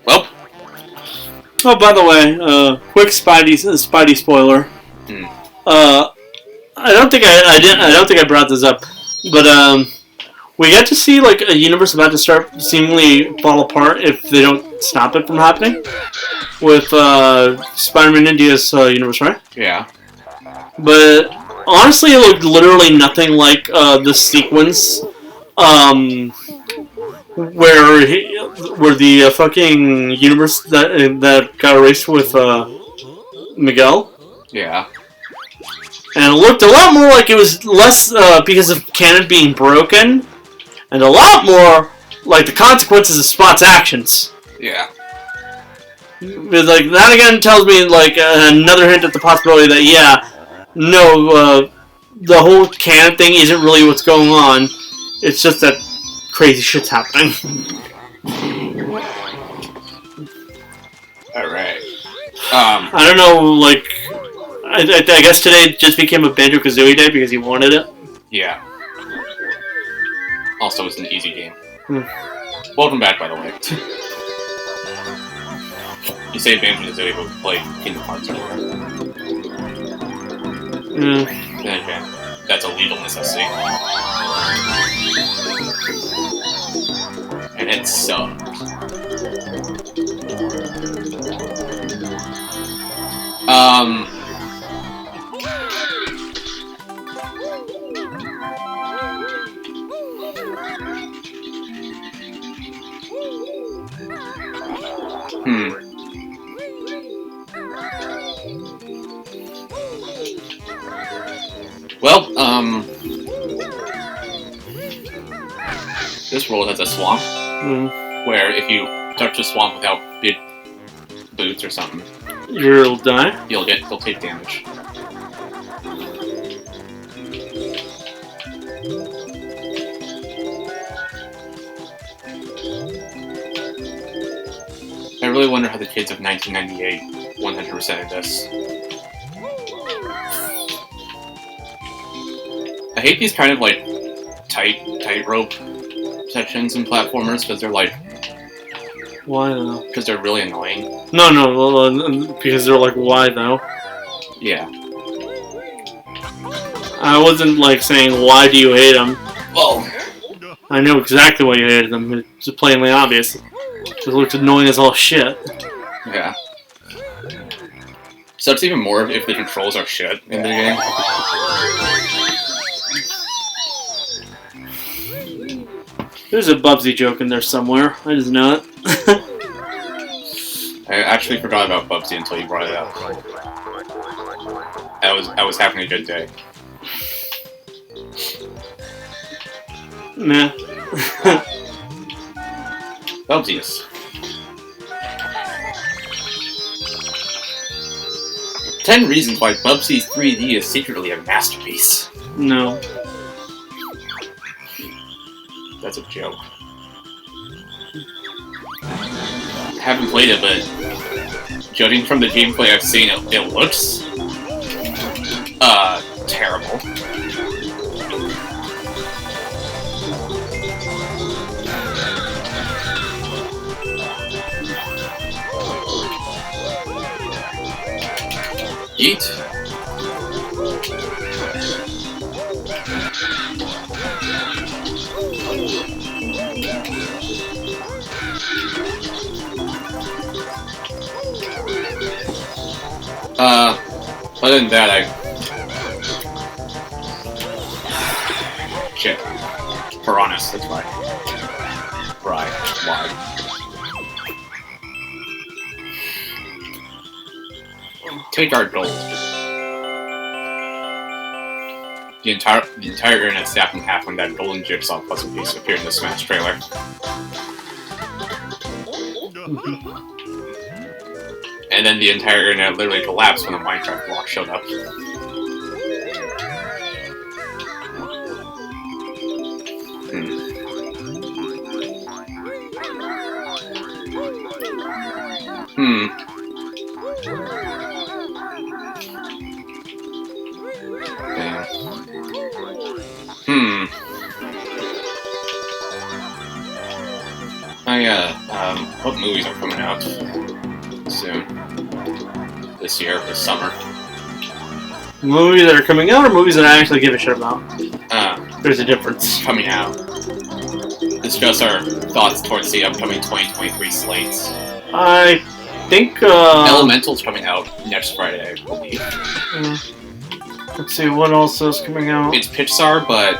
Well. Oh, by the way, quick Spidey spoiler. Hmm. I don't think I didn't. I don't think I brought this up, but we get to see like a universe about to start seemingly fall apart if they don't stop it from happening. With Spider-Man India's universe, right? Yeah. But honestly, it looked literally nothing like the sequence where the fucking universe that got erased with Miguel. Yeah. And it looked a lot more like it was less because of canon being broken, and a lot more like the consequences of Spot's actions. Yeah. Because, like, that again tells me like another hint at the possibility that the whole canon thing isn't really what's going on. It's just that crazy shit's happening. All right. I don't know, like, I guess today just became a Banjo-Kazooie day because he wanted it. Yeah. Also, it's an easy game. Welcome back, by the way. You say Banjo-Kazooie, but we play Kingdom Hearts everywhere. Okay. That's a legal necessity. And it sucks. Well, this world has a swamp, where if you touch the swamp without big boots or something, you'll die? You'll take damage. I really wonder how the kids of 1998 100%ed this. I hate these kind of like tightrope sections in platformers because they're like. Why though? Because they're really annoying. No, because they're like, why though? Yeah. I wasn't like saying why do you hate them. Well, I know exactly why you hated them. It's just plainly obvious. It looks annoying as all shit. Yeah. So it's even more if the controls are shit in the game. There's a Bubsy joke in there somewhere. I just know it. I actually forgot about Bubsy until you brought it up. I was having a good day. Nah. Bubsius. 10 reasons why Bubsy's 3D is secretly a masterpiece. No. That's a joke. I haven't played it, but judging from the gameplay I've seen, it looks terrible. Yeet. Other than that, shit. Piranhas, that's why. Right, why? Take our gold. The entire internet snapped in half when that golden jigsaw puzzle piece appeared in the Smash trailer. And then the entire internet literally collapsed when a Minecraft block showed up. What movies are coming out soon? This year, this summer? Movies that are coming out, or movies that I actually give a shit about? There's a difference. Coming out. Discuss our thoughts towards the upcoming 2023 slates. I think, Elemental's coming out next Friday, I believe. Let's see, what else is coming out? It's Pixar, but...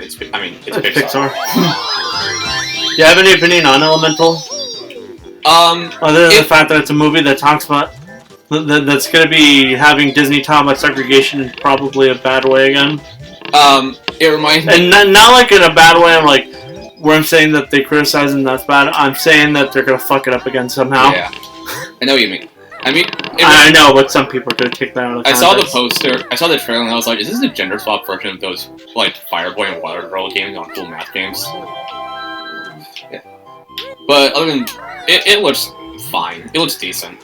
it's Pixar. Do you have any opinion on Elemental? Other than the fact that it's a movie that talks about... That's going to be having Disney talk about segregation in probably a bad way again. It reminds me... And not like in a bad way, I'm like, where I'm saying that they criticize and that's bad, I'm saying that they're going to fuck it up again somehow. Yeah. I know what you mean. I know, but some people are going to take that out of context. I saw the poster, I saw the trailer, and I was like, is this a gender swap version of those, like, Fireboy and Water Girl games on cool math games? Yeah. But other than... It looks fine. It looks decent.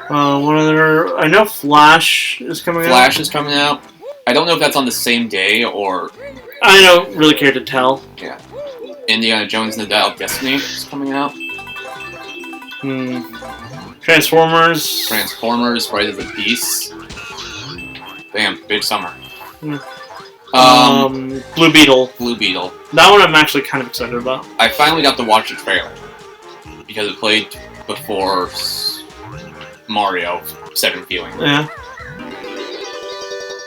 What other... I know Flash is coming out. Flash is coming out. I don't know if that's on the same day, or... I don't really care to tell. Yeah. Indiana Jones and the Dial of Destiny is coming out. Transformers, Rise of the Beasts. Damn, big summer. Blue Beetle. That one I'm actually kind of excited about. I finally got to watch the trailer. Because it played before Mario 7 Feeling. Yeah.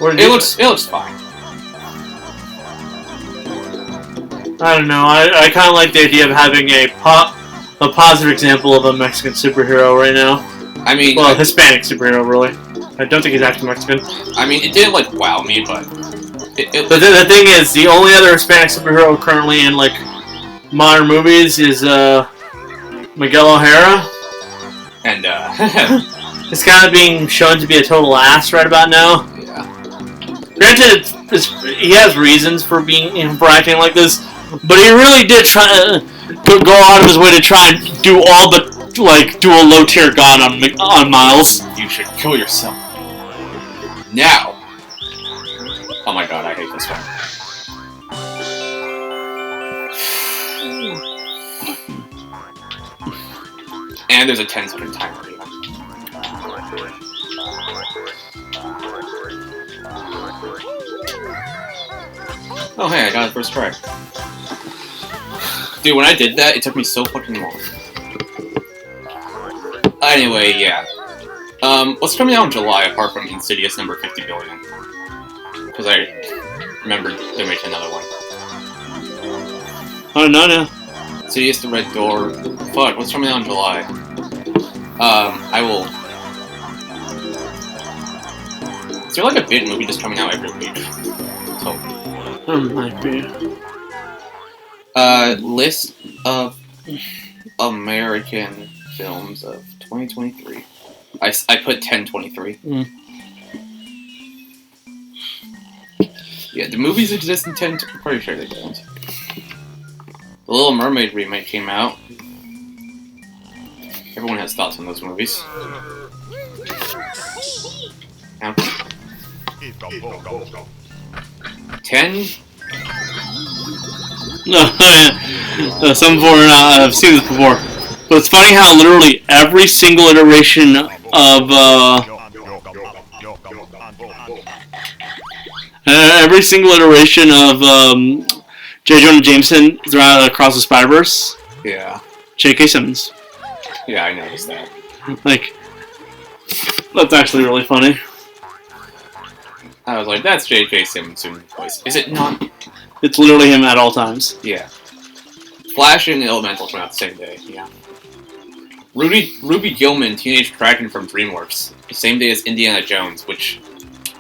It looks fine. I don't know. I kind of like the idea of having a positive example of a Mexican superhero right now. I mean... Well, Hispanic superhero, really. I don't think he's actually Mexican. I mean, it didn't, like, wow me, but... But the thing is, the only other Hispanic superhero currently in, like, modern movies is, Miguel O'Hara. And, It's kind of being shown to be a total ass right about now. Yeah. Granted, he has reasons for acting like this, but he really did try go out of his way to try and do all but, like, do a low-tier god on Miles. You should kill yourself. Now! Oh my god, I hate this one. And there's a 10-second timer even. Oh hey, I got it first try. Dude, when I did that, it took me so fucking long. Anyway, yeah. What's coming out in July apart from Insidious number 50 billion? Because I remembered they're making another one. Oh, no. Insidious the Red Door. Fuck, what's coming out in July? I will... Is there like a big movie just coming out every week? So... There might be. List of American films of 2023. I put 1023. Yeah, the movies exist in 10... I'm pretty sure they don't. The Little Mermaid remake came out. Everyone has thoughts on those movies. Now, 10? No, some before, I've seen this before. But it's funny how literally every single iteration of, J. Jonah Jameson throughout Across the Spider-Verse. Yeah. J.K. Simmons. Yeah, I noticed that. Like, that's actually really funny. I was like, that's J.K. Simmons' voice. Is it not? It's literally him at all times. Yeah. Flash and Elemental came out the same day, yeah. Ruby Gillman, Teenage Kraken from DreamWorks. The same day as Indiana Jones, which...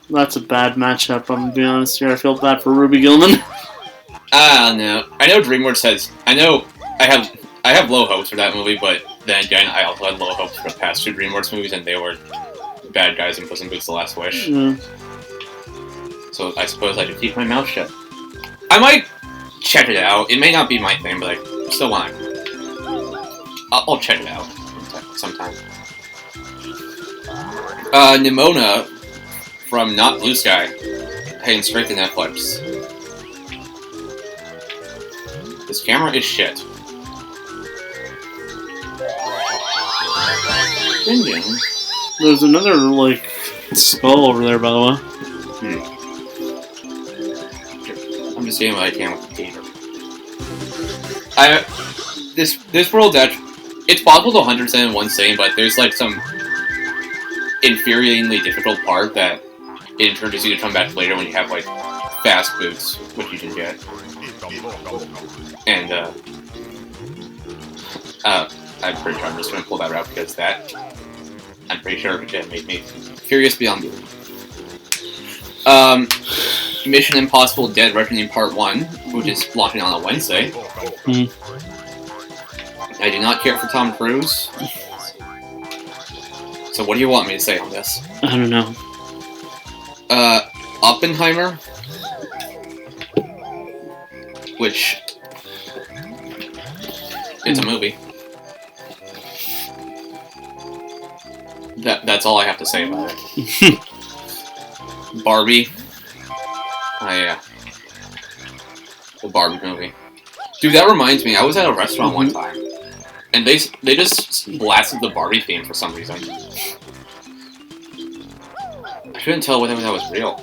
That's a bad matchup, I'm gonna be honest here. I feel bad for Ruby Gillman. I don't know. I know DreamWorks has... I have low hopes for that movie, but then again, I also had low hopes for the past two DreamWorks movies, and they were bad guys in Puss in Boots: The Last Wish. So I suppose I should keep my mouth shut. I might check it out. It may not be my thing, but I still want to... I'll check it out sometime. Nimona from Not Blue Sky heading straight to Netflix. This camera is shit. Ding ding. There's another, like, skull over there, by the way. I'm just doing what I can with the gator. This world, it's possible to 100% in one sitting, but there's, like, some infuriatingly difficult part that it introduces you to come back later when you have, like, fast boots, which you can get. And, I'm pretty sure I'm just gonna pull that out because I'm pretty sure it made me furious beyond belief. Mission Impossible Dead Reckoning Part 1, which is launching on a Wednesday. I do not care for Tom Cruise. So what do you want me to say on this? I don't know. Oppenheimer, which it's a movie. That's all I have to say about it. Barbie. Oh yeah. The Barbie movie. Dude, that reminds me, I was at a restaurant one time, and they just blasted the Barbie theme for some reason. I couldn't tell whether that was real.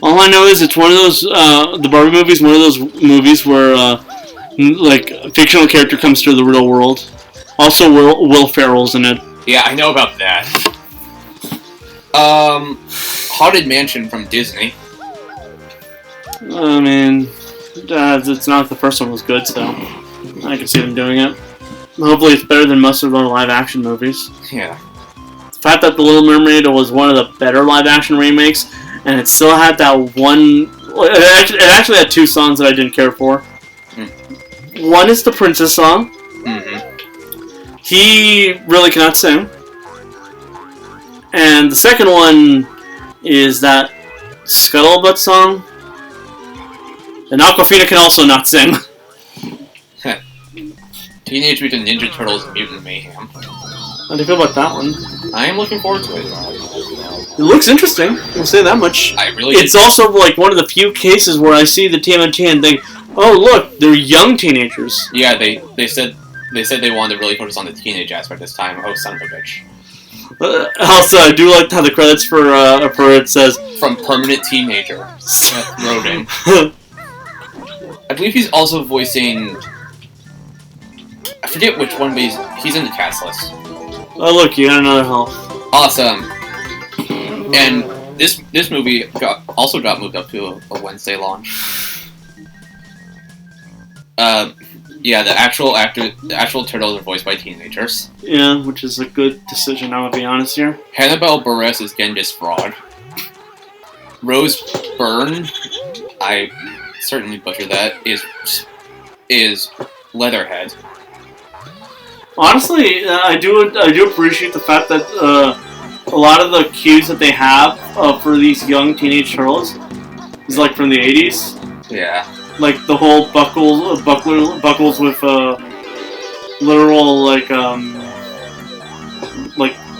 All I know is it's one of those, the Barbie movie is one of those movies where, like, a fictional character comes to the real world. Also, Will Ferrell's in it. Yeah, I know about that. Haunted Mansion from Disney. I mean, it's not the first one was good, so I can see them doing it. Hopefully it's better than most of the live-action movies. Yeah. The fact that The Little Mermaid was one of the better live-action remakes, and it still had that one... It actually had two songs that I didn't care for. One is the Princess song. He really cannot sing. And the second one is that Scuttlebutt song. And Aquafina can also not sing. Teenage Mutant Ninja Turtles Mutant Mayhem. How do you feel about that one? I am looking forward to it. It looks interesting, I'll say that much. It's also like one of the few cases where I see the TMNT and think, oh look, they're young teenagers. Yeah, they said they wanted to really focus on the teenage aspect this time. Oh, son of a bitch. Also, I do like how the credits for it says from Permanent Teenager, Seth Rogen. I believe he's also voicing. I forget which one, but he's in the cast list. Oh look, you got another health. Awesome. And this movie also got moved up to a Wednesday launch. Yeah, the actual turtles are voiced by teenagers. Yeah, which is a good decision, I'm gonna be honest here. Hannibal Buress is Genghis Fraud. Rose Byrne, I certainly butchered that, is Leatherhead. Honestly, I do appreciate the fact that a lot of the cues that they have for these young teenage turtles is like from the 80s. Yeah. Like the whole buckles with literal like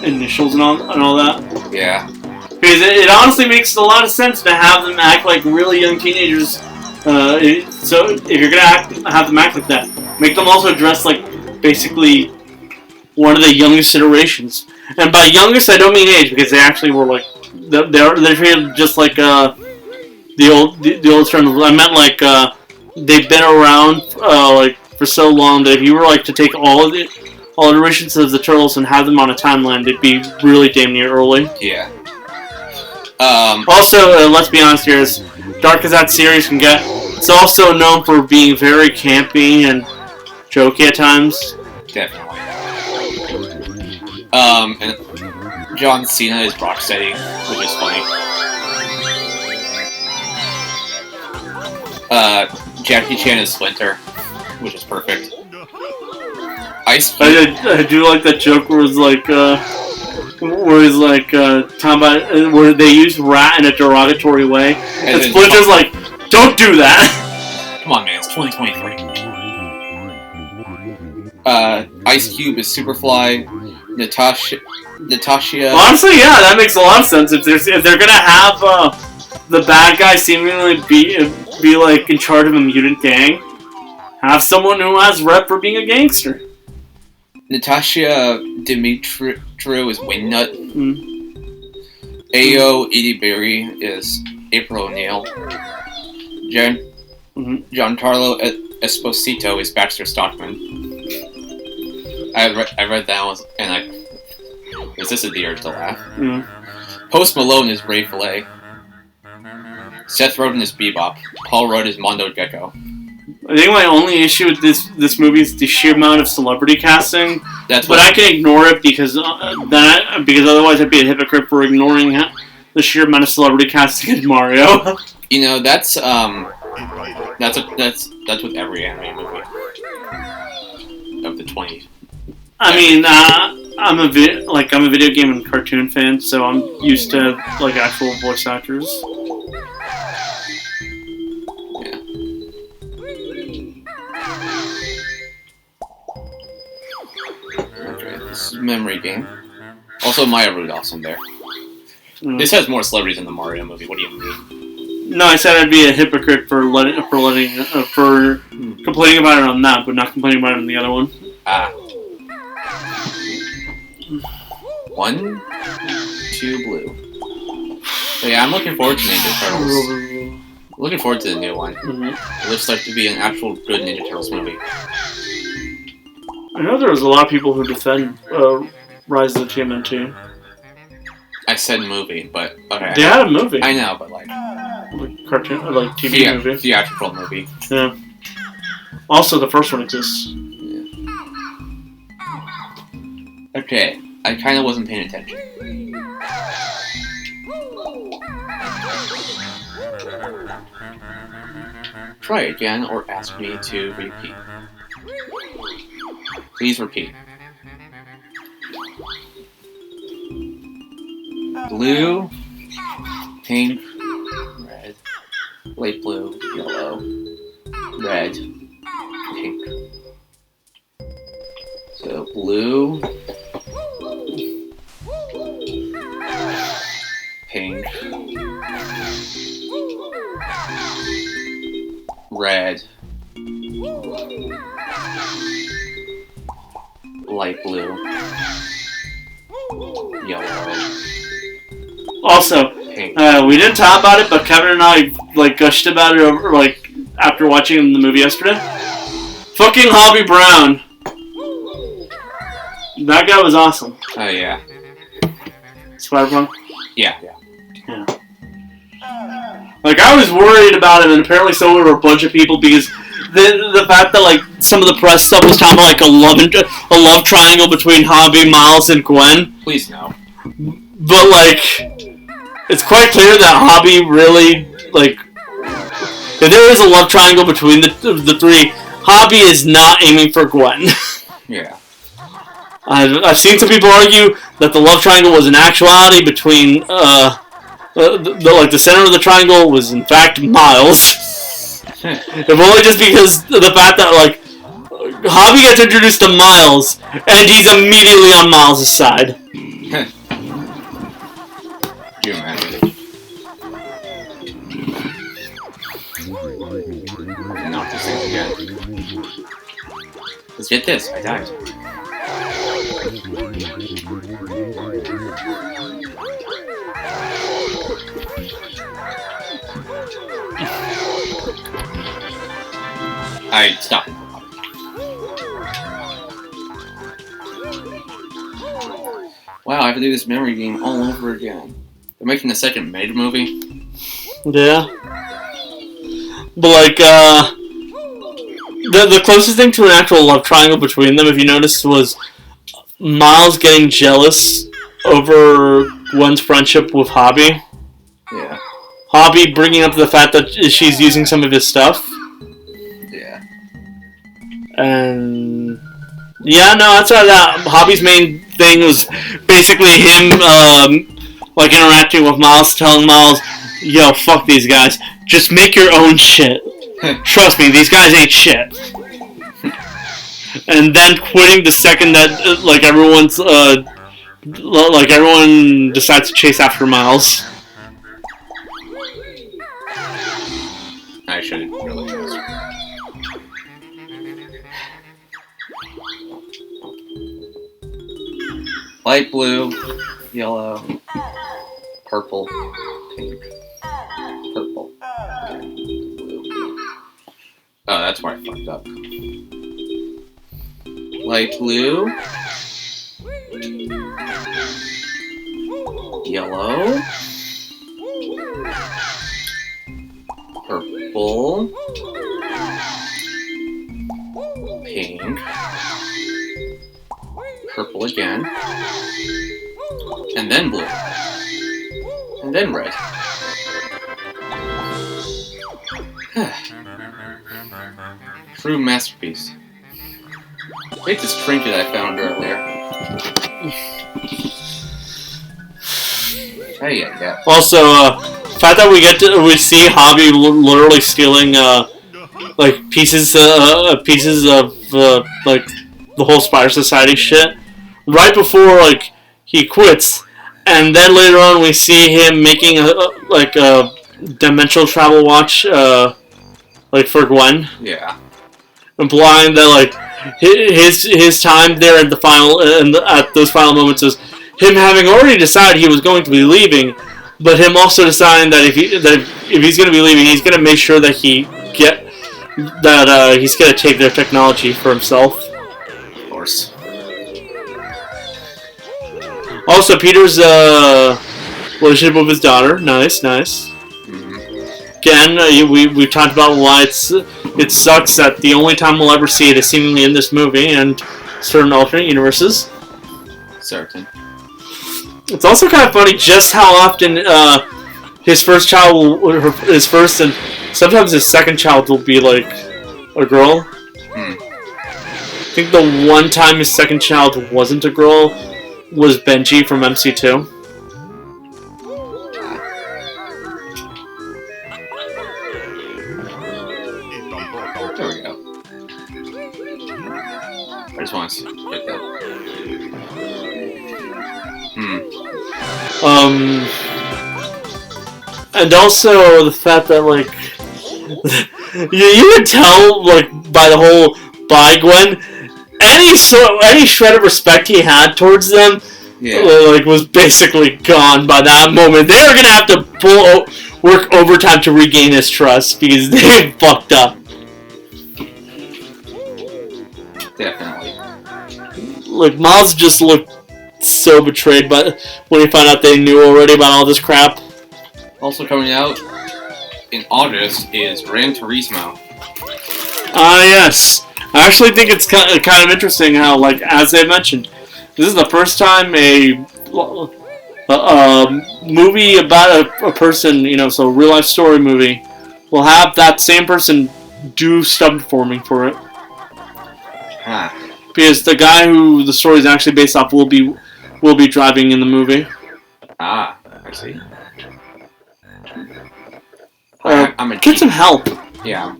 initials and all that. Yeah. Because it honestly makes a lot of sense to have them act like really young teenagers. So if you're gonna have them act like that, make them also dress like basically one of the youngest iterations. And by youngest, I don't mean age, because they actually were like they're treated just like the old terms. I meant like they've been around like for so long that if you were like to take all iterations of the turtles and have them on a timeline, they'd be really damn near early. Yeah. Also, let's be honest here, as dark as that series can get, it's also known for being very campy and jokey at times. Definitely. And John Cena is Rocksteady, which is funny. Jackie Chan is Splinter, which is perfect. Ice Cube. I do like that joke where it's like, talking about where they use rat in a derogatory way, and Splinter's like, don't do that. Come on, man, it's 2023. Ice Cube is Superfly. Natasha. Honestly, yeah, that makes a lot of sense. If they're gonna have the bad guy seemingly be like in charge of a mutant gang. Have someone who has rep for being a gangster. Natasha Dimitru is Wingnut. Mm. Ayo Berry is April O'Neil. Giancarlo Esposito is Baxter Stockman. I read that one and is this a deer to laugh? Mm. Post Malone is Ray Fillet. Seth Rogen is Bebop. Paul Rudd is Mondo Gecko. I think my only issue with this movie is the sheer amount of celebrity casting. But I can ignore it because otherwise I'd be a hypocrite for ignoring the sheer amount of celebrity casting in Mario. You know, that's with every anime movie of the 20s. I mean, I'm a video game and cartoon fan, so I'm used to like actual voice actors. Yeah. Okay, this is a memory game. Also, Maya Rudolph's in there. Mm. This has more celebrities than the Mario movie. What do you mean? No, I said I'd be a hypocrite for complaining about it on that, but not complaining about it on the other one. Ah. 1, 2 blue. So yeah, I'm looking forward to Ninja Turtles. Looking forward to the new one. Mm-hmm. It looks like to be an actual good Ninja Turtles movie. I know there was a lot of people who defend Rise of the TMNT. I said movie, but okay. They had a movie. I know, but like cartoon, like TV movie, theatrical movie. Yeah. Also, the first one exists. Yeah. Okay, I kind of wasn't paying attention. Try again or ask me to repeat. Please repeat. Blue, pink, red, light blue, yellow, red, pink. So blue, pink, red, light blue, yellow. Also, we didn't talk about it, but Kevin and I gushed about it over after watching the movie yesterday. Fucking Hobby Brown. That guy was awesome. Oh yeah. Spider-Punk? Yeah. I was worried about him, and apparently so were a bunch of people because the fact that some of the press stuff was talking about a love triangle between Hobby, Miles, and Gwen. Please no. But it's quite clear that Hobby really if there is a love triangle between the three, Hobby is not aiming for Gwen. Yeah. I've seen some people argue that the love triangle was in actuality between the center of the triangle was in fact Miles. If only just because of the fact that Hobby gets introduced to Miles and he's immediately on Miles' side. You imagine? Not this thing again. Let's get this. I died. I stopped. Wow, I have to do this memory game all over again. They're making a second Maid movie. Yeah. But the closest thing to an actual love triangle between them, if you noticed, was Miles getting jealous over Gwen's friendship with Hobby. Yeah. Hobby bringing up the fact that she's using some of his stuff. Yeah. And yeah, no, that's why that Hobby's main thing was basically him interacting with Miles, telling Miles, yo, fuck these guys. Just make your own shit. Trust me, these guys ain't shit. And then quitting the second that everyone decides to chase after Miles. should really ask. Light blue, yellow, purple, pink, purple, blue. Oh, that's where I fucked up. Light blue, yellow, purple, pink, purple again, and then blue, and then red. True masterpiece. Take this trinket I found earlier. Hey, yeah. Also, the fact that we see Hobby literally stealing like pieces of like the whole Spider Society shit right before like he quits, and then later on we see him making a dimensional travel watch like for Gwen. Yeah. Implying that like his time there at the final at those final moments is him having already decided he was going to be leaving, but him also deciding that if he's going to be leaving, he's going to make sure that he's going to take their technology for himself. Of course. Also, Peter's relationship with his daughter, nice. Again, we talked about why it sucks that the only time we'll ever see it is seemingly in this movie and certain alternate universes. Certain. It's also kind of funny just how often his first child, his first and sometimes his second child will be like a girl. I think the one time his second child wasn't a girl was Benji from MC2. There we go. I just want to get that. And also the fact that like you would tell like by the whole by Gwen any shred of respect he had towards them like was basically gone by that moment. They were gonna have to work overtime to regain his trust because they fucked up. Definitely. Like Miles just looked so betrayed by when he found out they knew already about all this crap. Also coming out in August is Gran Turismo. Yes. I actually think it's kind of interesting how, like, as they mentioned, this is the first time a movie about a person, you know, so a real life story movie, will have that same person do stunt performing for it. Because the guy who the story is actually based off will be driving in the movie. I see. Get some help. Yeah.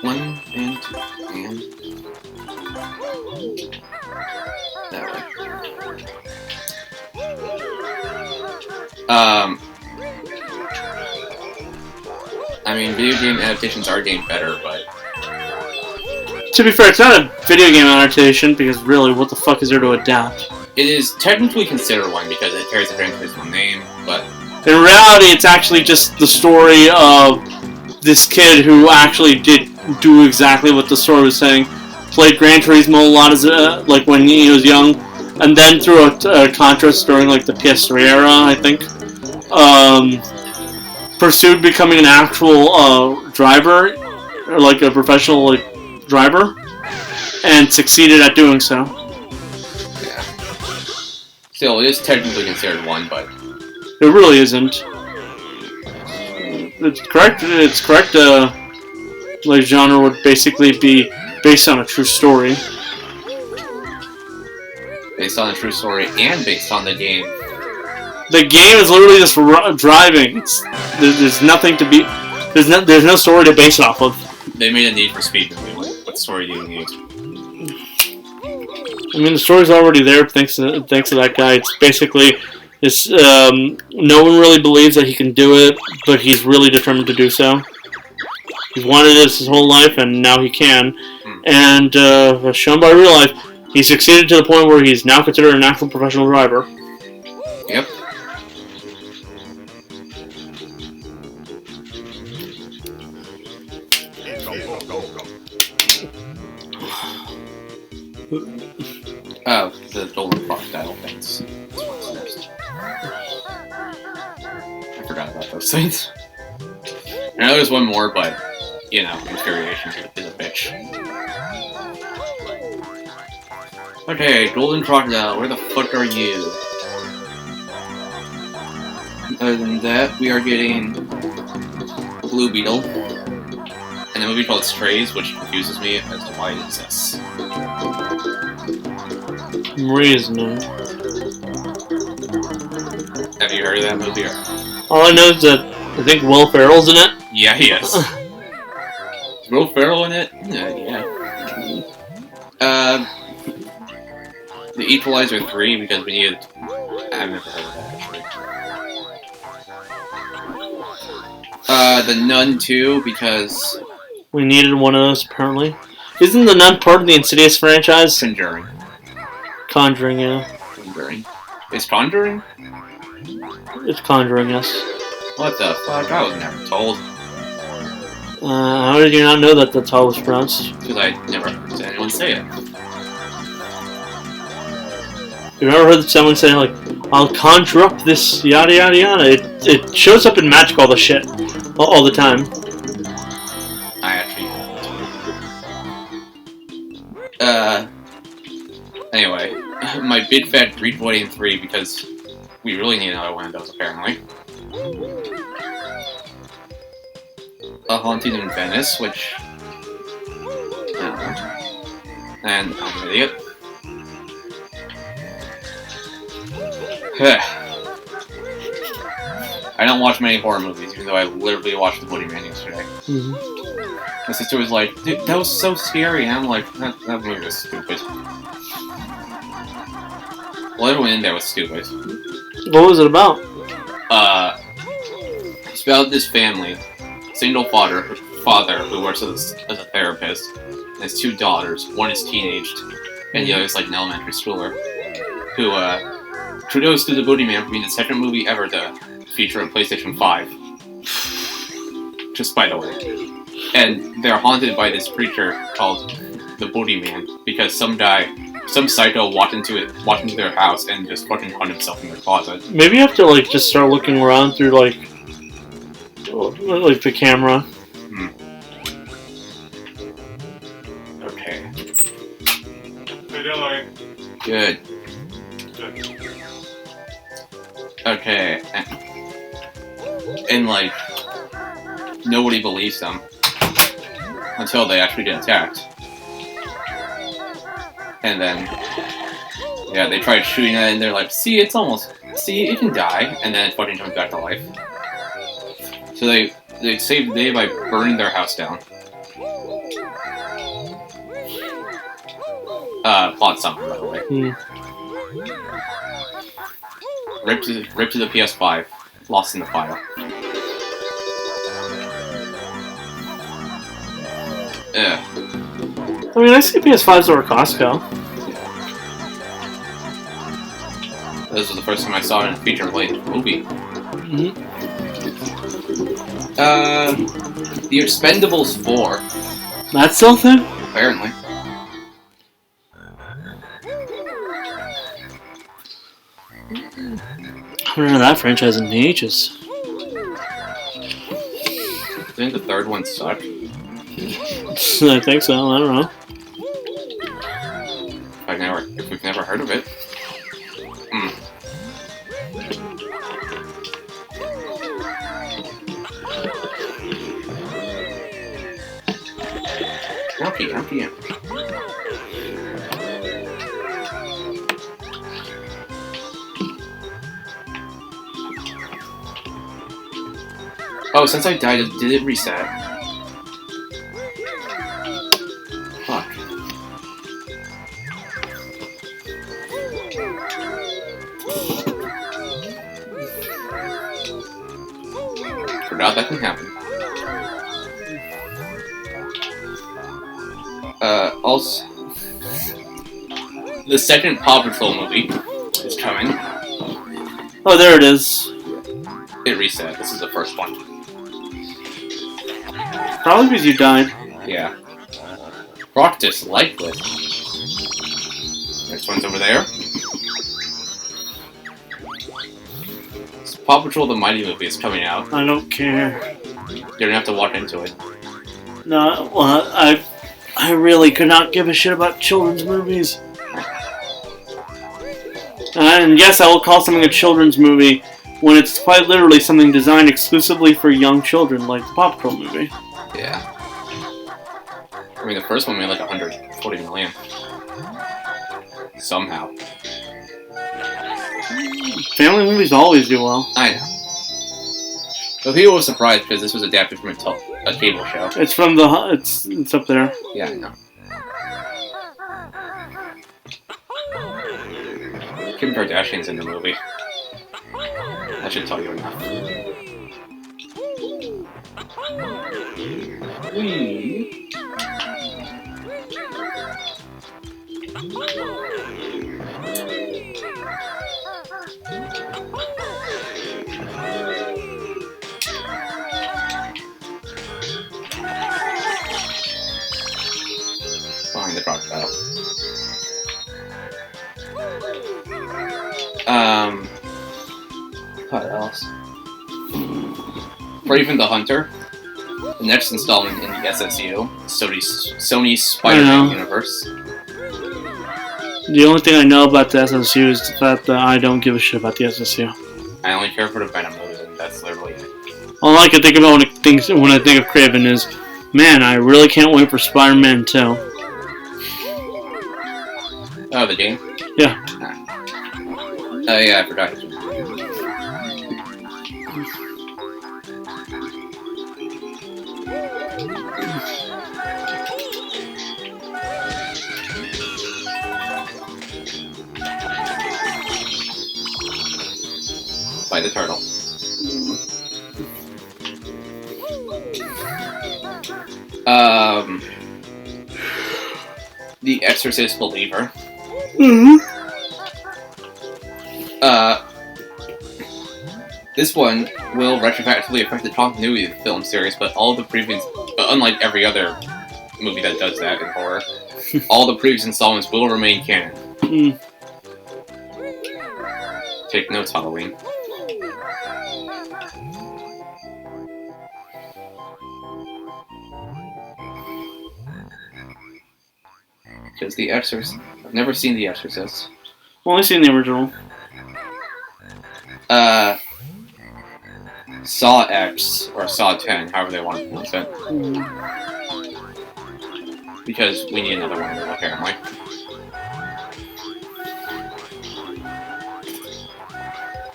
One and two and that way. I mean, video game adaptations are getting better, but to be fair, it's not a video game adaptation because really, what the fuck is there to adapt? it is technically considered one because it carries a Gran Turismo name, but in reality, it's actually just the story of this kid who actually did do exactly what the story was saying. Played Gran Turismo a lot as like when he was young, and then through a contest during like the PS3 era, I think. Pursued becoming an actual driver, or like a professional like driver, and succeeded at doing so. Yeah. Still, it is technically considered one, but it really isn't. It's correct. It's correct. Like genre would basically be based on a true story. Based on a true story and based on the game. The game is literally just driving. There's nothing to be. There's no story to base it off of. They made a Need for Speed movie. What story do you need? I mean, the story's already there thanks to that guy. It's basically, no one really believes that he can do it, but he's really determined to do so. He's wanted this his whole life, and now he can. And shown by real life, he succeeded to the point where he's now considered an actual professional driver. Yep. Oh, the golden crocodile things. That's what's next. I forgot about those things. I know there's one more, but, you know, infuriation is a bitch. Okay, golden crocodile, where the fuck are you? Other than that, we are getting a blue beetle. And a movie called Strays, which confuses me as to why it exists. Reasoning. Have you heard of that movie? All I know is that I think Will Ferrell's in it. Yeah, he is. Is Will Ferrell in it? Yeah. The Equalizer 3, because we needed... I've never heard of that, actually. The Nun 2, because... We needed one of those, apparently. Isn't the Nun part of the Insidious franchise? Conjuring. Conjuring, yeah. Conjuring. Is Conjuring? It's Conjuring, yes. What the fuck? I was never told. How did you not know that that's how it was pronounced? Because I never heard anyone say it. You ever heard someone saying, like, I'll conjure up this yada yada yada? It shows up in Magic all the shit. All the time. I actually... Anyway, my big fat Greek wedding 3, because we really need another one of those, apparently. A Haunting in Venice, which... I don't know. And I'm an idiot. I don't watch many horror movies, even though I literally watched The Boogeyman yesterday. My sister was like, dude, that was so scary, and I'm like, that movie was stupid. Well, everyone in there was stupid. What was it about? It's about this family, single father who works as a therapist, and his 2 daughters. One is teenaged, and the other is like an elementary schooler, who kudos to The Boogeyman for being the second movie ever to feature a PlayStation 5. Just by the way. And they're haunted by this creature called the Boogeyman because some psycho walked into their house and just fucking hung himself in their closet. Maybe you have to like just start looking around through like the camera. Okay. Hey, Dylan. Good. Okay. And like, nobody believes them until they actually get attacked. And then, yeah, they tried shooting at it and they're like, see, it can die, and then it fucking comes back to life. So they saved the day by burning their house down. Plot summary, by the way. Ripped to the PS5, lost in the file. Yeah. I mean, I see PS5s over Costco. This was the first time I saw it in a feature-length movie. The Expendables 4. That's still a thing? Apparently. I haven't heard of that franchise in ages. Didn't the third one suck? I think so, I don't know. If we've never heard of it. Okay. Oh, since I died, did it reset? Fuck. forgot that can happen. Also, the second Paw Patrol movie is coming. Oh, there it is. It reset. This is the first one. Probably because you died. Yeah. Rock disliked it. Next one's over there. Paw Patrol the Mighty movie is coming out. I don't care. You're gonna have to walk into it. No, well, I really could not give a shit about children's movies. And yes, I will call something a children's movie when it's quite literally something designed exclusively for young children, like the Paw Patrol movie. Yeah. I mean, the first one made like 140 million. Somehow. Family movies always do well. I know. But people were surprised because this was adapted from a cable show. It's from the... It's up there. Yeah, I know. Kim Kardashian's in the movie. That should tell you enough. Behind the crocodile. What else? Raven the Hunter, the next installment in the SSU, Sony's Spider-Man universe. The only thing I know about the SSU is the fact that I don't give a shit about the SSU. I only care for the Venom movies, and that's literally it. All I can think about when I think of Craven is, man, I really can't wait for Spider-Man 2. Oh, the game? Yeah. Oh yeah, I forgot. By the turtle. The Exorcist Believer. This one will retroactively affect the continuity of the film series, but unlike every other movie that does that in horror, all the previous installments will remain canon. Take notes, Halloween. Because The Exorcist... I've never seen The Exorcist. Only seen the original. Saw X, or Saw 10, however they want to pronounce it. Because we need another one, apparently.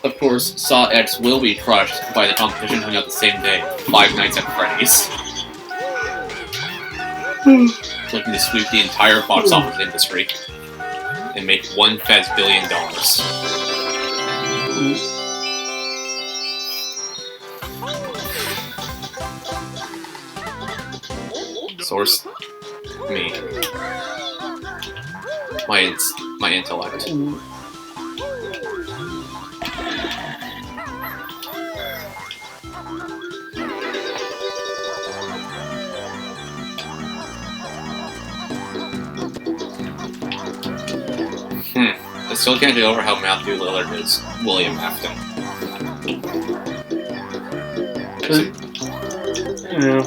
Of course, Saw X will be crushed by the competition coming out the same day, Five Nights at Freddy's. Looking to sweep the entire box office industry and make $1 billion. Source me. My intellect. I still can't get over how Matthew Lillard is William Afton. Yeah,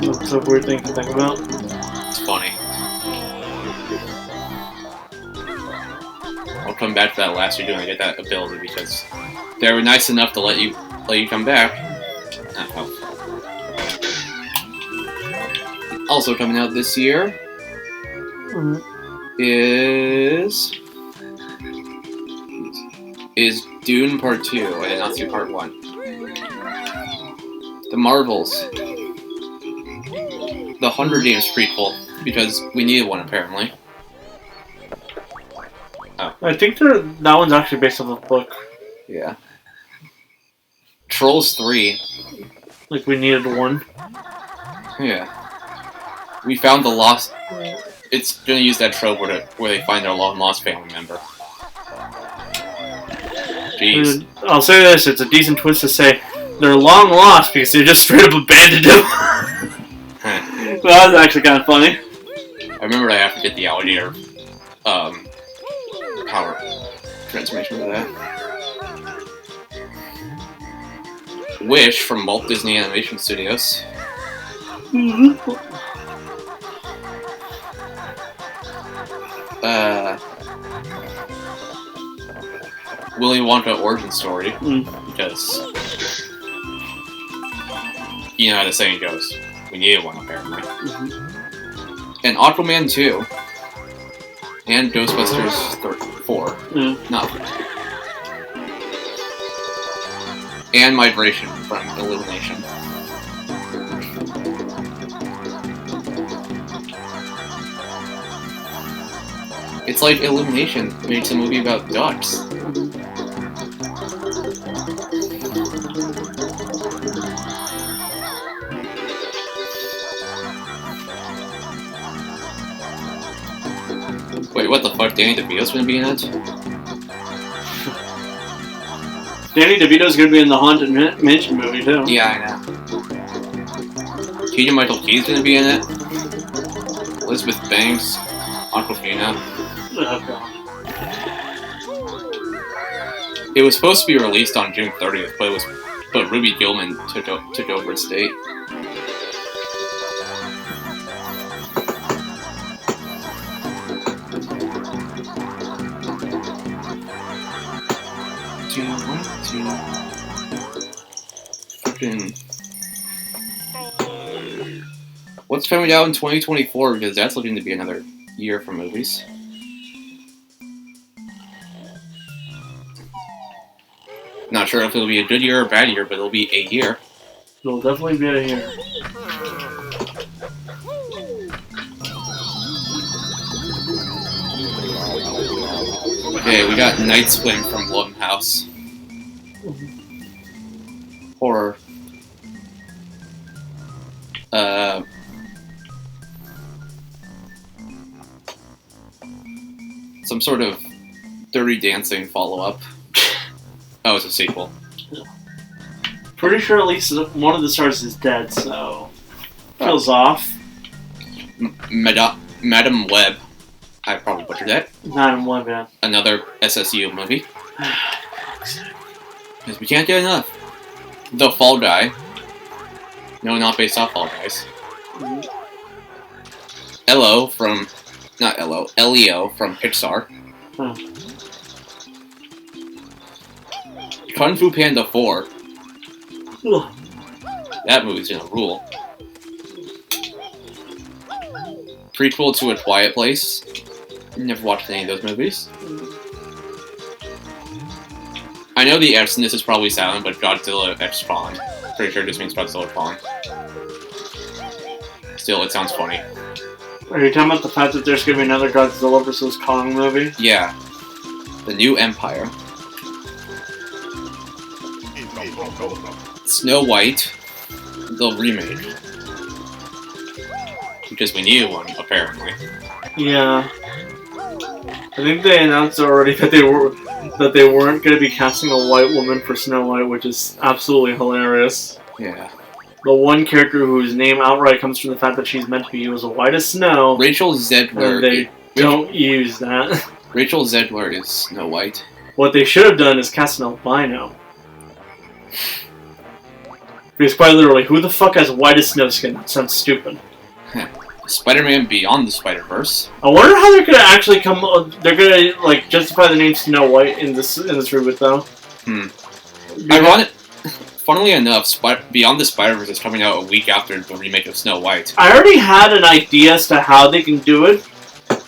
that's a weird thing to think about. It's funny. I'll come back to that last year doing get that ability because they were nice enough to let you come back. Also coming out this year is Dune Part 2. I did not see Part 1. The Marvels. The Hunger Games prequel, because we needed one apparently. Oh. I think that one's actually based on the book. Yeah. Trolls 3. Like we needed one. Yeah. We found the lost... It's gonna use that trope where they find their long lost family member. Jeez. I'll say this, it's a decent twist to say they're long lost because they just straight up abandoned him. Well, that was actually kind of funny. I remember I have to get the alligator power transformation for that. Wish from Walt Disney Animation Studios. Willy Wonka origin story, because you know how the saying goes, we needed one apparently. And Aquaman 2, and Ghostbusters 4, not 3. And Migration from Illumination. It's like Illumination makes a movie about ducks. Wait, what the fuck? Danny DeVito's gonna be in it? Danny DeVito's gonna be in the Haunted Mansion movie too. Yeah, I know. Keegan-Michael Key's gonna be in it. Elizabeth Banks, Aquafina. Oh god. It was supposed to be released on June 30th, but Ruby Gillman took over its date. What's coming out in 2024? Because that's looking to be another year for movies. Not sure if it'll be a good year or a bad year, but it'll be a year. It'll definitely be a year. Okay, we got Night Swim from Blumhouse. Horror. Some sort of Dirty Dancing follow-up. Oh, it's a sequel. Pretty sure at least one of the stars is dead, so feels off. Madam Web. I probably butchered that. Not in one, man. Another SSU movie. Because we can't get enough. The Fall Guy. No, not based off Fall Guys. Elio from Pixar. Huh. Kung Fu Panda 4. Ugh. That movie's gonna rule. Prequel to A Quiet Place. Never watched any of those movies. I know the X in this is probably silent, but Godzilla X Kong. Pretty sure this means Godzilla Kong. Still, it sounds funny. Are you talking about the fact that there's going to be another Godzilla vs. Kong movie? Yeah. The New Empire. Snow White. The remake. Because we needed one, apparently. Yeah. I think they announced already that they weren't going to be casting a white woman for Snow White, which is absolutely hilarious. Yeah. The one character whose name outright comes from the fact that she's meant to be as white as snow. Rachel Zegler. And they don't use that. Rachel Zegler is Snow White. What they should have done is cast an albino. Because quite literally, who the fuck has white as snow skin? That sounds stupid. Spider-Man Beyond the Spider-Verse. I wonder how they're gonna actually they're gonna like justify the name Snow White in this reboot though. Ironic. Funnily enough, Beyond the Spider-Verse is coming out a week after the remake of Snow White. I already had an idea as to how they can do it,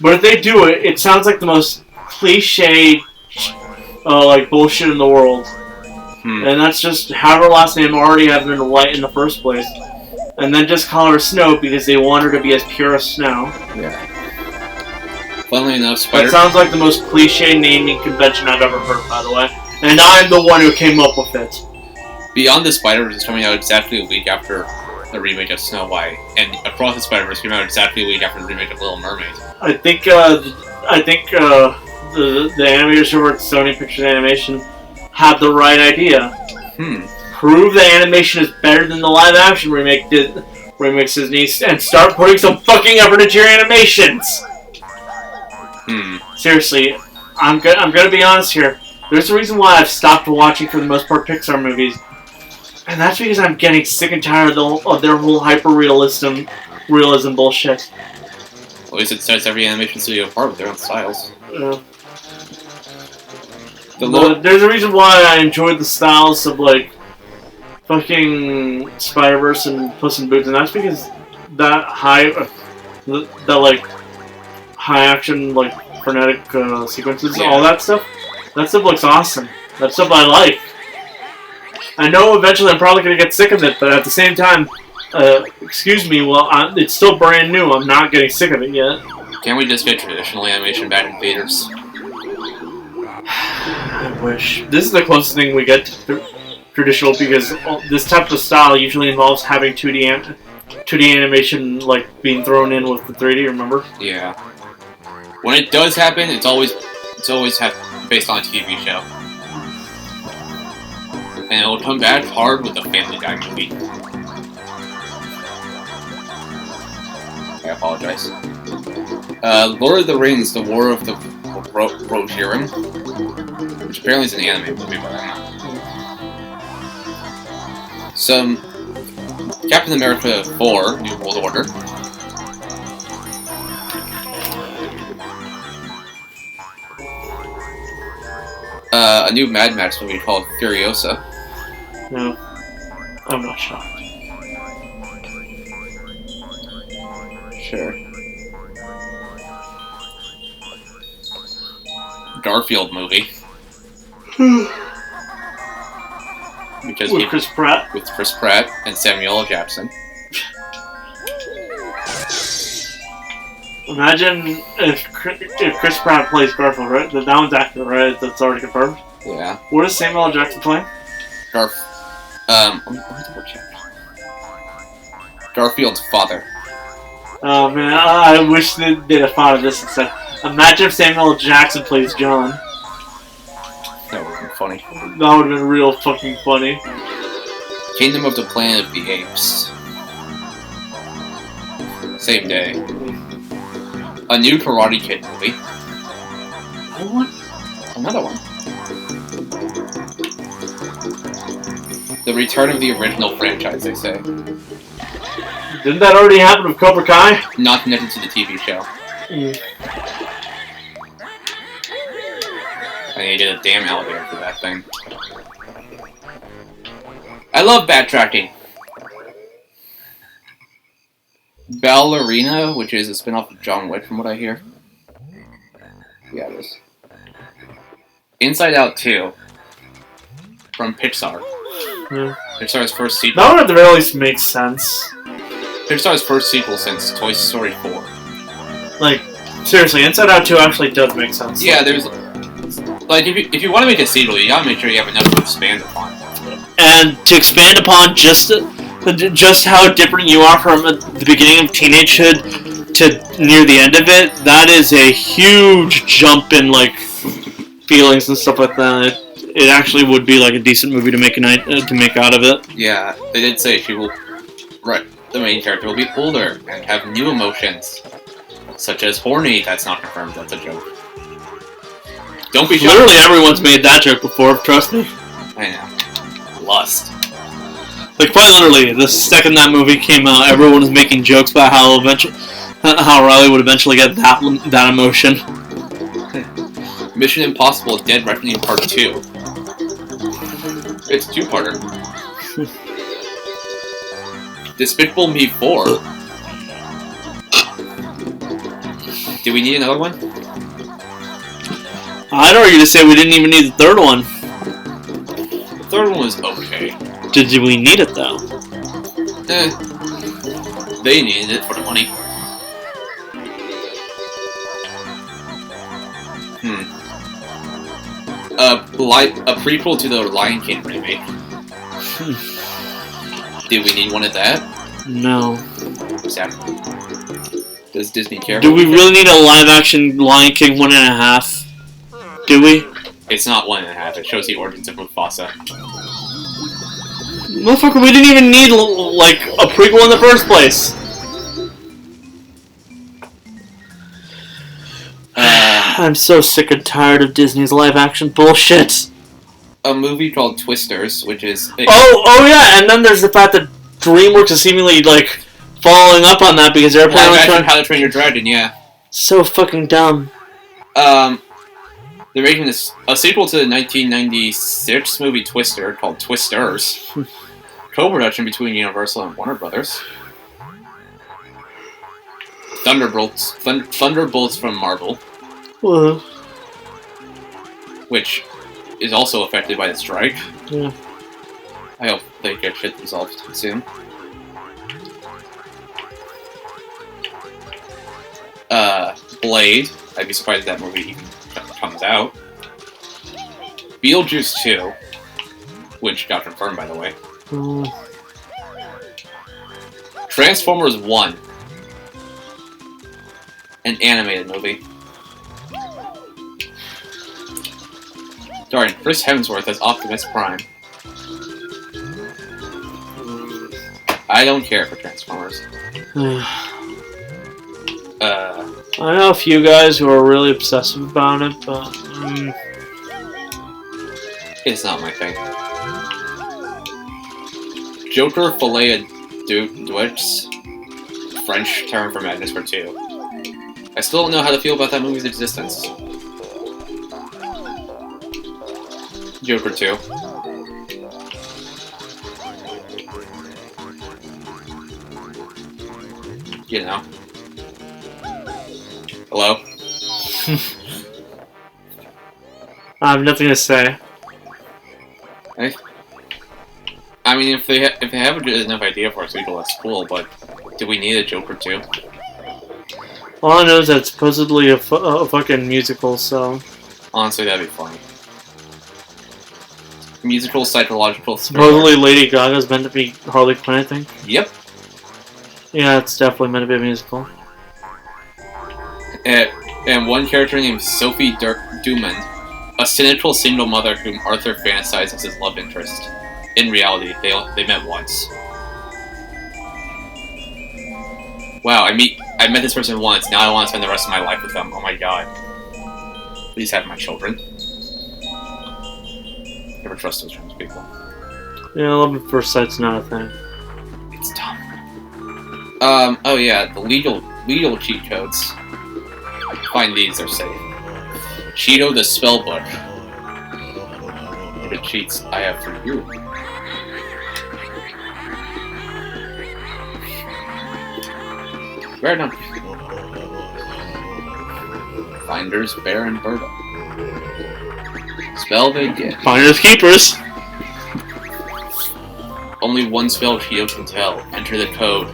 but if they do it, it sounds like the most cliche, like bullshit in the world. And that's just have her last name already having been white in the first place. And then just call her Snow because they want her to be as pure as snow. Yeah. Funnily enough, That sounds like the most cliche naming convention I've ever heard, by the way. And I'm the one who came up with it. Beyond the Spider-Verse is coming out exactly a week after the remake of Snow White, and Across the Spider-Verse came out exactly a week after the remake of Little Mermaid. I think the animators who worked at Sony Pictures Animation had the right idea. Prove the animation is better than the live-action remake remakes Disney, and start putting some fucking effort into your animations. Seriously, I'm gonna be honest here. There's a reason why I've stopped watching, for the most part, Pixar movies, and that's because I'm getting sick and tired of their whole hyper-realism bullshit. At least it sets every animation studio apart with their own styles. There's a reason why I enjoyed the styles of, like, fucking Spider-Verse and Puss in Boots, and that's because that high action, like, frenetic sequences, all that stuff looks awesome. That stuff I like. I know eventually I'm probably going to get sick of it, but at the same time, excuse me, it's still brand new. I'm not getting sick of it yet. Can't we just get traditional animation back in theaters? I wish. This is the closest thing we get to traditional, because this type of style usually involves having 2D animation, like, being thrown in with the 3D, remember? Yeah. When it does happen, it's always based on a TV show. And it'll come back hard with a Family Guy movie. I apologize. Lord of the Rings, The War of the Rohirrim, which apparently is an anime movie, but I'm not. Some Captain America 4, New World Order. A new Mad Max movie called Furiosa. No, I'm not shocked. Sure. Garfield movie. Because with Chris Pratt? With Chris Pratt and Samuel L. Jackson. Imagine if Chris Pratt plays Garfield, right? That one's accurate, right? That's already confirmed? Yeah. What is Samuel L. Jackson playing? Garfield's father. Oh man, I wish they'd have thought of this instead. Imagine if Samuel L. Jackson plays John. That would have been funny. That would have been real fucking funny. Kingdom of the Planet of the Apes. Same day. A new Karate Kid movie. Another one. The return of the original franchise, they say. Didn't that already happen with Cobra Kai? Not connected to the TV show. I need to get a damn elevator for that thing. I love backtracking. Ballerina, which is a spin-off of John Wick, from what I hear. Yeah, it is. Inside Out 2. From Pixar. Pixar's first sequel. That one at the very least makes sense. Pixar's first sequel since Toy Story 4. Like, seriously, Inside Out 2 actually does make sense. Yeah, there's... Like, if you want to make a sequel, you gotta make sure you have enough to expand upon. And to expand upon just how different you are from the beginning of teenagehood to near the end of it, that is a huge jump in, like, feelings and stuff like that. It actually would be like a decent movie to make out of it. Yeah, they did say she will... Right, the main character will be older and have new emotions. Such as horny. That's not confirmed, that's a joke. Don't be shocked. Literally everyone's made that joke before, trust me. I know. Lust. Like, quite literally, the second that movie came out, everyone was making jokes about how Riley would eventually get that emotion. Mission Impossible Dead Reckoning Part 2. It's a two-parter. Despicable Me 4. Do we need another one? I'd argue to say we didn't even need the third one. The third one was okay. Did we need it, though? They needed it for the money. A prequel to the Lion King remake. Do we need one of that? No. Exactly. Does Disney care? Do we really need a live-action Lion King 1.5? Do we? It's not 1.5. It shows the origins of Mufasa. Motherfucker, we didn't even need, like, a prequel in the first place. I'm so sick and tired of Disney's live-action bullshit. A movie called Twisters, which is... Oh yeah, and then there's the fact that DreamWorks is seemingly, like, following up on that because they're apparently trying... How to Train Your Dragon, yeah. So fucking dumb. They're making a sequel to the 1996 movie Twister called Twisters. Co-production between Universal and Warner Brothers. Thunderbolts from Marvel. Which is also affected by the strike. Yeah. I hope they get shit resolved soon. Blade. I'd be surprised if that movie even comes out. Beetlejuice 2, which got confirmed, by the way. Transformers 1, an animated movie. Starring Chris Hemsworth as Optimus Prime. I don't care for Transformers. I know a few guys who are really obsessive about it, but... It's not my thing. Joker Filet d'Oeufs, French term for madness for 2. I still don't know how to feel about that movie's existence. Joker 2. You know. Hello? I have nothing to say. I mean, if they have a good enough idea for a sequel, that's cool. But do we need a Joker 2? All I know is that it's supposedly a fucking musical. So honestly, that'd be funny. Musical, psychological. Supposedly, Lady Gaga's meant to be Harley Quinn, I think. Yep. Yeah, it's definitely meant to be a musical. And one character named Sophie Dumond, a cynical single mother whom Arthur fantasized as his love interest. In reality, they met once. Wow, I met this person once, now I want to spend the rest of my life with them. Oh my god. Please have my children. Never trust those kinds of people. Yeah, love at first sight's not a thing. It's dumb. Oh yeah, the legal cheat codes. Find these, they're safe. Cheeto the Spellbook. The cheats I have for you. Fair enough. Finders, Bear, and Birdo. Spell they get. Finders keepers. Only one spell Cheeto can tell. Enter the code.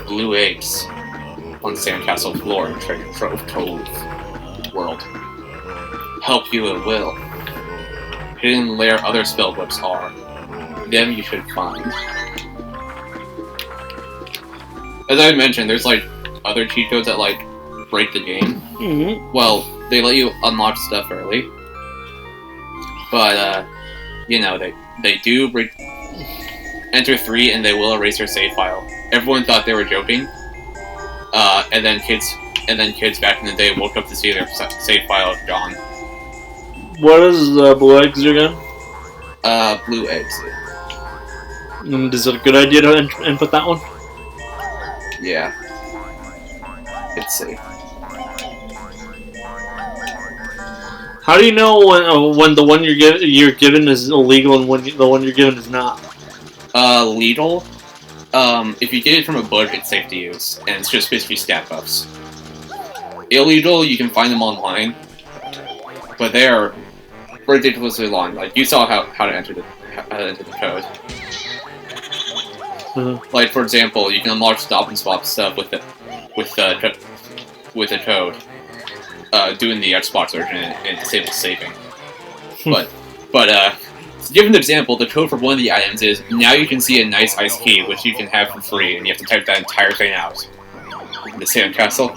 Blue eggs. On Sandcastle floor in Treasure Trove Cove world. Help you it will. Hidden lair other spellbooks are. Them you should find. As I mentioned, there's like other cheat codes that like break the game. Mm-hmm. Well, they let you unlock stuff early. But you know, they do break enter 3 and they will erase your save file. Everyone thought they were joking. And then kids back in the day woke up to see their save file gone. What is Blue Eggs again? Blue eggs. And is it a good idea to input that one? Yeah. It's safe. How do you know when the one you're given is illegal and when the one you're given is not? Legal. If you get it from a book, it's safe to use, and it's just basically stat buffs. Illegal, you can find them online, but they are ridiculously long. Like you saw how to enter the code. Mm-hmm. Like for example, you can unlock stop and swap stuff with the code, doing the Xbox version and disable saving. But To give an example, the code for one of the items is, now you can see a nice ice key, which you can have for free, and you have to type that entire thing out. In the sandcastle.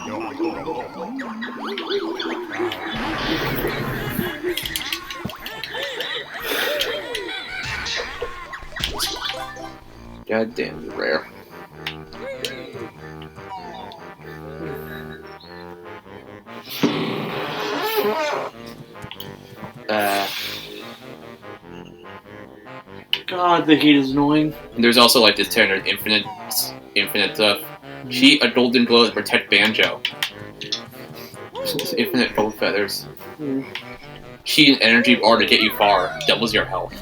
God damn, you're rare. God, the heat is annoying. And there's also like this standard infinite stuff. Cheat a golden glow to protect Banjo. Infinite gold feathers. Cheat an energy bar to get you far. Doubles your health.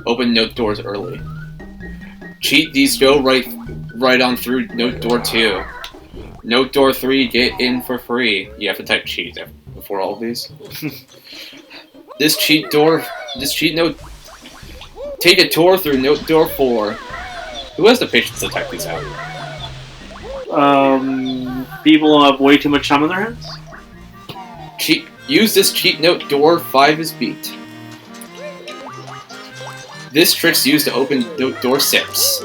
Open note doors early. Cheat these go right on through note door 2. Note door 3, get in for free. You have to type cheat before all of these. This cheat note. Take a tour through note door 4. Who has the patience to type these out? People have way too much time on their hands. Use this cheat note. Door 5 is beat. This trick's used to open note door 6.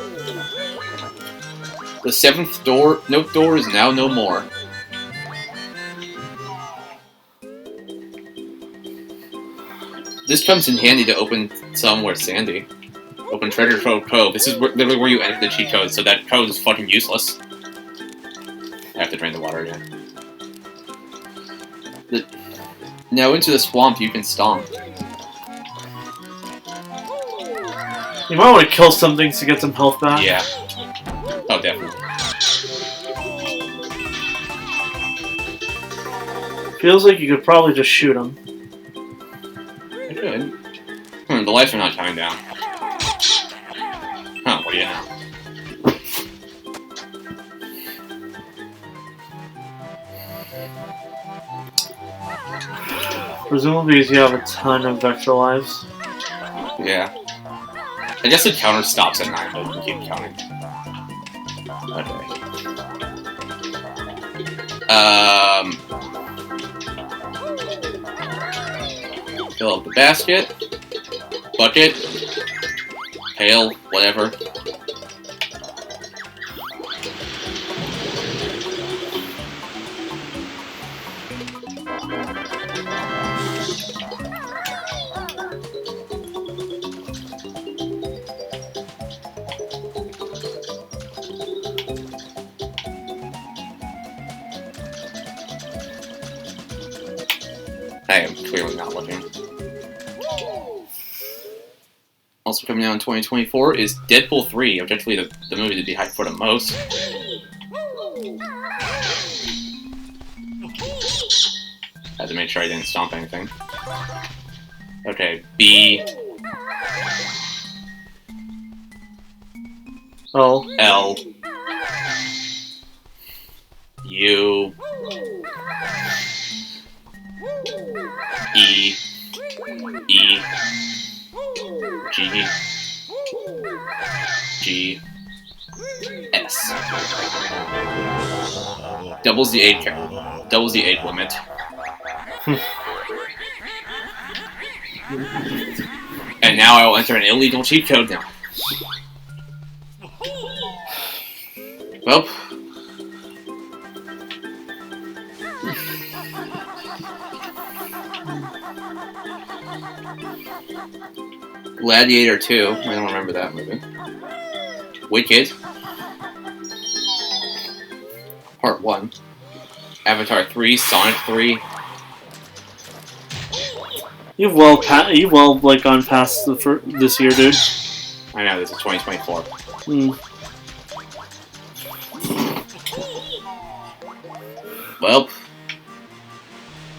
The 7th note door is now no more. This comes in handy to open somewhere sandy. Open treasure trove cove. This is literally where you enter the cheat code, so that code is fucking useless. I have to drain the water again. Now into the swamp you can stomp. You might want to kill some things to get some health back. Yeah. Oh, definitely. Feels like you could probably just shoot them. I could. The lights are not coming down. Huh, what do you know? Presumably because you have a ton of extra lives. Yeah. I guess the counter stops at 9, but you keep counting. Okay. Fill up the basket. Bucket. Pail. Whatever. I am clearly not looking. Also coming out in 2024 is Deadpool 3, objectively the movie to be hyped for the most. Had to make sure I didn't stomp anything. Okay, B. Oh. L. U. E. E. G. G. S. Doubles the age count. Doubles the age limit. And now I will enter an illegal cheat code now. Well. Gladiator 2. I don't remember that movie. Wicked. Part 1. Avatar 3. Sonic 3. You've well gone past this year, dude. I know, this is 2024. Well,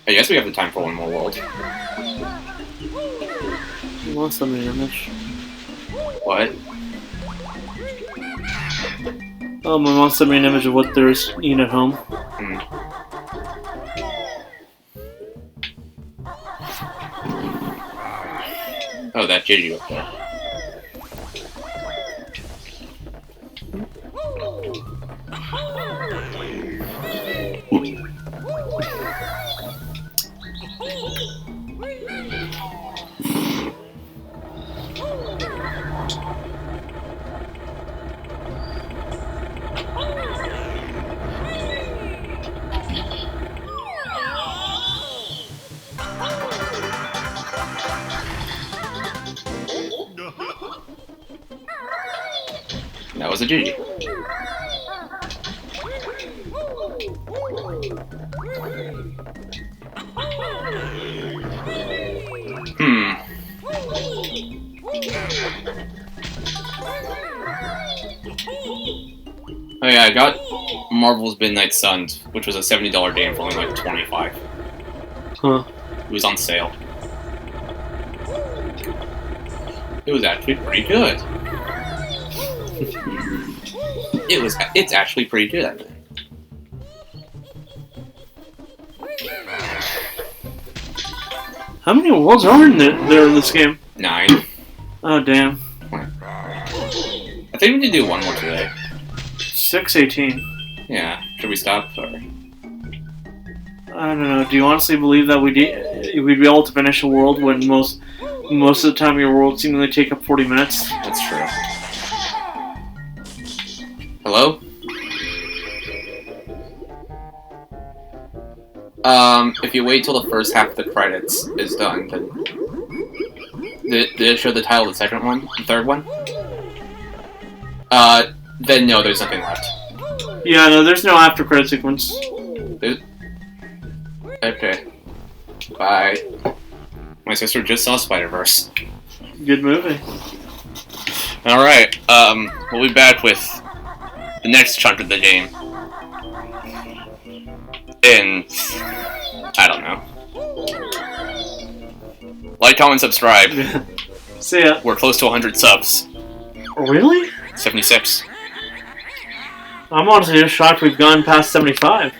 I guess we have the time for one more world. You want something image? What? Oh, my mom sent me an image of what they're eating at home. Oh, that Gigi up there. That was a GG. Oh yeah, I got Marvel's Midnight Suns, which was a $70 game for only like $25. Huh. It was on sale. It was actually pretty good. It's actually pretty good, I think. How many worlds are in there in this game? 9. Oh, damn. I think we need to do one more today. 6:18. Yeah. Should we stop? Or... I don't know. Do you honestly believe that we'd be able to finish a world when most of the time your world seemingly take up 40 minutes? That's true. Hello? If you wait till the first half of the credits is done, then... Did it show the title of the second one? The third one? Then no, there's nothing left. Yeah, no, there's no after credit sequence. Okay. Bye. My sister just saw Spider-Verse. Good movie. Alright, we'll be back with the next chunk of the game. In... I don't know. Like, comment, subscribe. See ya. We're close to 100 subs. Really? 76. I'm honestly just shocked we've gone past 75.